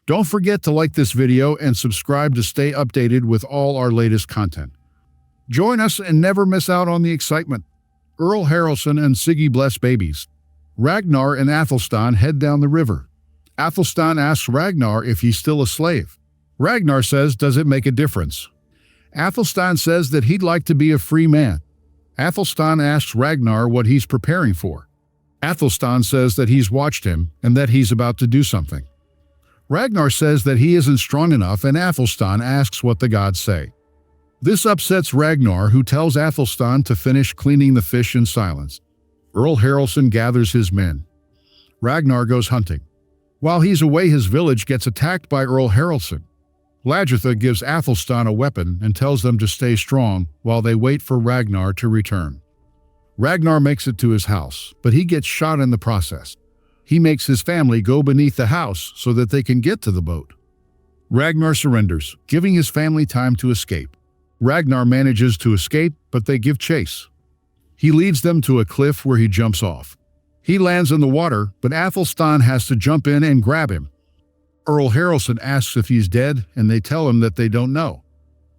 Don't forget to like this video and subscribe to stay updated with all our latest content. Join us and never miss out on the excitement. Earl Haraldson and Siggy bless babies. Ragnar and Athelstan head down the river. Athelstan asks Ragnar if he's still a slave. Ragnar says, does it make a difference? Athelstan says that he'd like to be a free man. Athelstan asks Ragnar what he's preparing for. Athelstan says that he's watched him and that he's about to do something. Ragnar says that he isn't strong enough, and Athelstan asks what the gods say. This upsets Ragnar, who tells Athelstan to finish cleaning the fish in silence. Earl Haraldson gathers his men. Ragnar goes hunting. While he's away, his village gets attacked by Earl Haraldson. Lagertha gives Athelstan a weapon and tells them to stay strong while they wait for Ragnar to return. Ragnar makes it to his house, but he gets shot in the process. He makes his family go beneath the house so that they can get to the boat. Ragnar surrenders, giving his family time to escape. Ragnar manages to escape, but they give chase. He leads them to a cliff where he jumps off. He lands in the water, but Athelstan has to jump in and grab him. Earl Haraldson asks if he's dead, and they tell him that they don't know.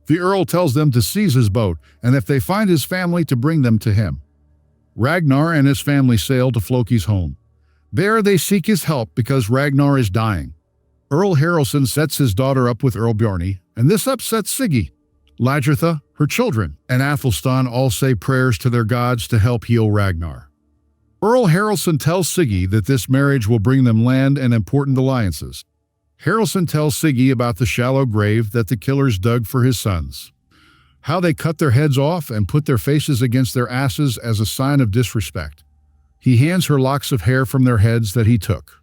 The Earl tells them to seize his boat, and if they find his family, to bring them to him. Ragnar and his family sail to Floki's home. There they seek his help because Ragnar is dying. Earl Haraldson sets his daughter up with Earl Bjarni, and this upsets Siggy. Lagertha, her children, and Athelstan all say prayers to their gods to help heal Ragnar. Earl Haraldson tells Siggy that this marriage will bring them land and important alliances. Haraldson tells Siggy about the shallow grave that the killers dug for his sons. How they cut their heads off and put their faces against their asses as a sign of disrespect. He hands her locks of hair from their heads that he took.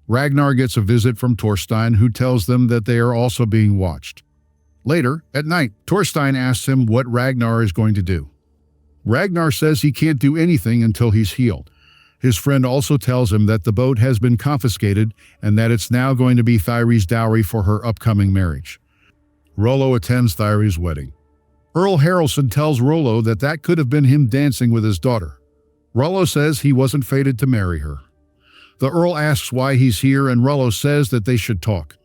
Ragnar gets a visit from Thorstein, who tells them that they are also being watched. Later, at night, Thorstein asks him what Ragnar is going to do. Ragnar says he can't do anything until he's healed. His friend also tells him that the boat has been confiscated and that it's now going to be Thyri's dowry for her upcoming marriage. Rollo attends Thyri's wedding. Earl Haraldson tells Rollo that that could have been him dancing with his daughter. Rollo says he wasn't fated to marry her. The Earl asks why he's here, and Rollo says that they should talk.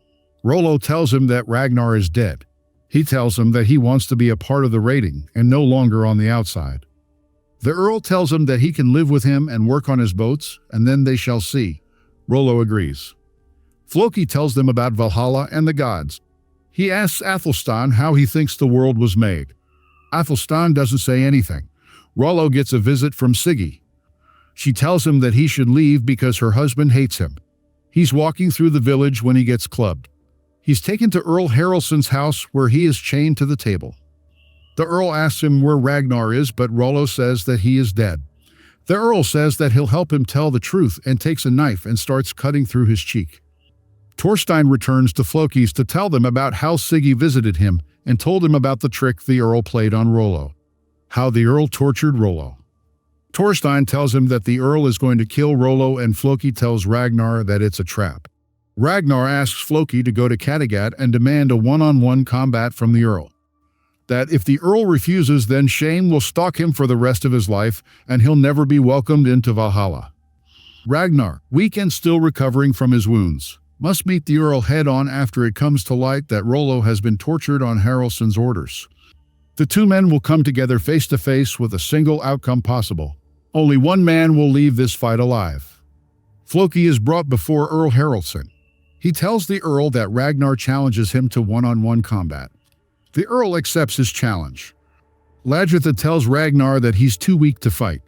Rollo tells him that Ragnar is dead. He tells him that he wants to be a part of the raiding and no longer on the outside. The Earl tells him that he can live with him and work on his boats, and then they shall see. Rollo agrees. Floki tells them about Valhalla and the gods. He asks Athelstan how he thinks the world was made. Athelstan doesn't say anything. Rollo gets a visit from Siggy. She tells him that he should leave because her husband hates him. He's walking through the village when he gets clubbed. He's taken to Earl Haraldson's house where he is chained to the table. The Earl asks him where Ragnar is, but Rollo says that he is dead. The Earl says that he'll help him tell the truth and takes a knife and starts cutting through his cheek. Thorstein returns to Floki's to tell them about how Siggy visited him and told him about the trick the Earl played on Rollo. How the Earl tortured Rollo. Thorstein tells him that the Earl is going to kill Rollo, and Floki tells Ragnar that it's a trap. Ragnar asks Floki to go to Kattegat and demand a one-on-one combat from the Earl. That if the Earl refuses, then shame will stalk him for the rest of his life, and he'll never be welcomed into Valhalla. Ragnar, weak and still recovering from his wounds, must meet the Earl head-on after it comes to light that Rollo has been tortured on Haraldsson's orders. The two men will come together face-to-face with a single outcome possible. Only one man will leave this fight alive. Floki is brought before Earl Haraldsson. He tells the Earl that Ragnar challenges him to one-on-one combat. The Earl accepts his challenge. Lagertha tells Ragnar that he's too weak to fight.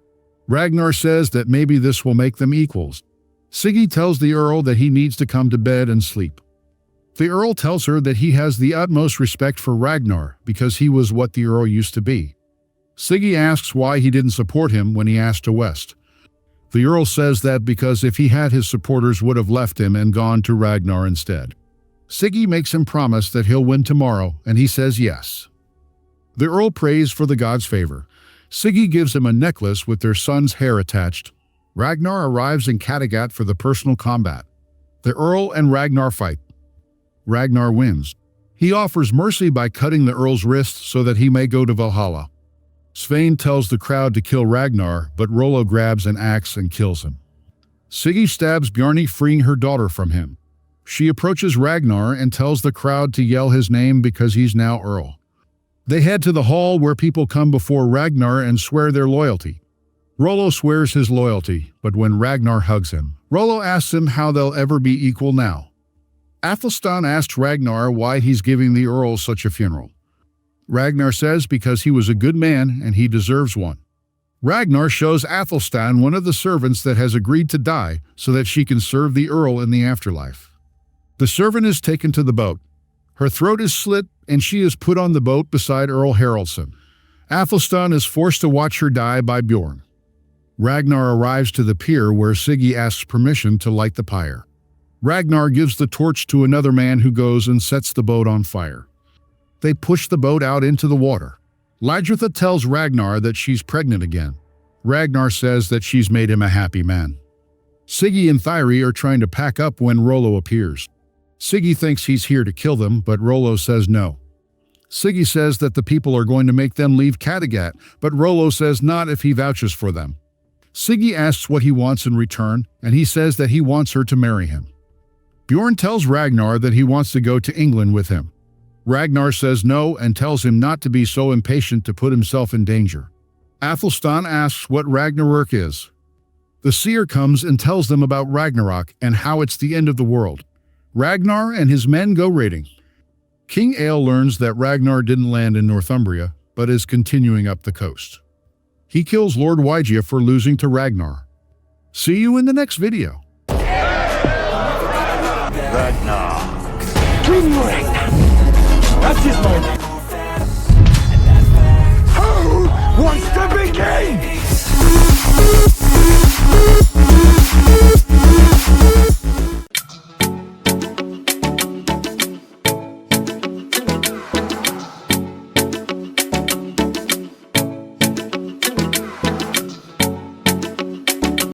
Ragnar says that maybe this will make them equals. Siggy tells the Earl that he needs to come to bed and sleep. The Earl tells her that he has the utmost respect for Ragnar because he was what the Earl used to be. Siggy asks why he didn't support him when he asked to West. The Earl says that because if he had, his supporters would have left him and gone to Ragnar instead. Siggy makes him promise that he'll win tomorrow, and he says yes. The Earl prays for the gods' favor. Siggy gives him a necklace with their son's hair attached. Ragnar arrives in Kattegat for the personal combat. The Earl and Ragnar fight. Ragnar wins. He offers mercy by cutting the Earl's wrist so that he may go to Valhalla. Svein tells the crowd to kill Ragnar, but Rollo grabs an axe and kills him. Siggy stabs Bjarni, freeing her daughter from him. She approaches Ragnar and tells the crowd to yell his name because he's now Earl. They head to the hall where people come before Ragnar and swear their loyalty. Rollo swears his loyalty, but when Ragnar hugs him, Rollo asks him how they'll ever be equal now. Athelstan asks Ragnar why he's giving the Earl such a funeral. Ragnar says because he was a good man and he deserves one. Ragnar shows Athelstan one of the servants that has agreed to die so that she can serve the Earl in the afterlife. The servant is taken to the boat. Her throat is slit and she is put on the boat beside Earl Haraldsson. Athelstan is forced to watch her die by Bjorn. Ragnar arrives to the pier where Siggy asks permission to light the pyre. Ragnar gives the torch to another man who goes and sets the boat on fire. They push the boat out into the water. Lydrotha tells Ragnar that she's pregnant again. Ragnar says that she's made him a happy man. Siggy and Thyri are trying to pack up when Rollo appears. Siggy thinks he's here to kill them, but Rollo says no. Siggy says that the people are going to make them leave Kattegat, but Rollo says not if he vouches for them. Siggy asks what he wants in return, and he says that he wants her to marry him. Bjorn tells Ragnar that he wants to go to England with him. Ragnar says no and tells him not to be so impatient to put himself in danger. Athelstan asks what Ragnarok is. The seer comes and tells them about Ragnarok and how it's the end of the world. Ragnar and his men go raiding. King Egil learns that Ragnar didn't land in Northumbria, but is continuing up the coast. He kills Lord Wygia for losing to Ragnar. See you in the next video. Ragnar. King. That's his moment. Who wants to be king?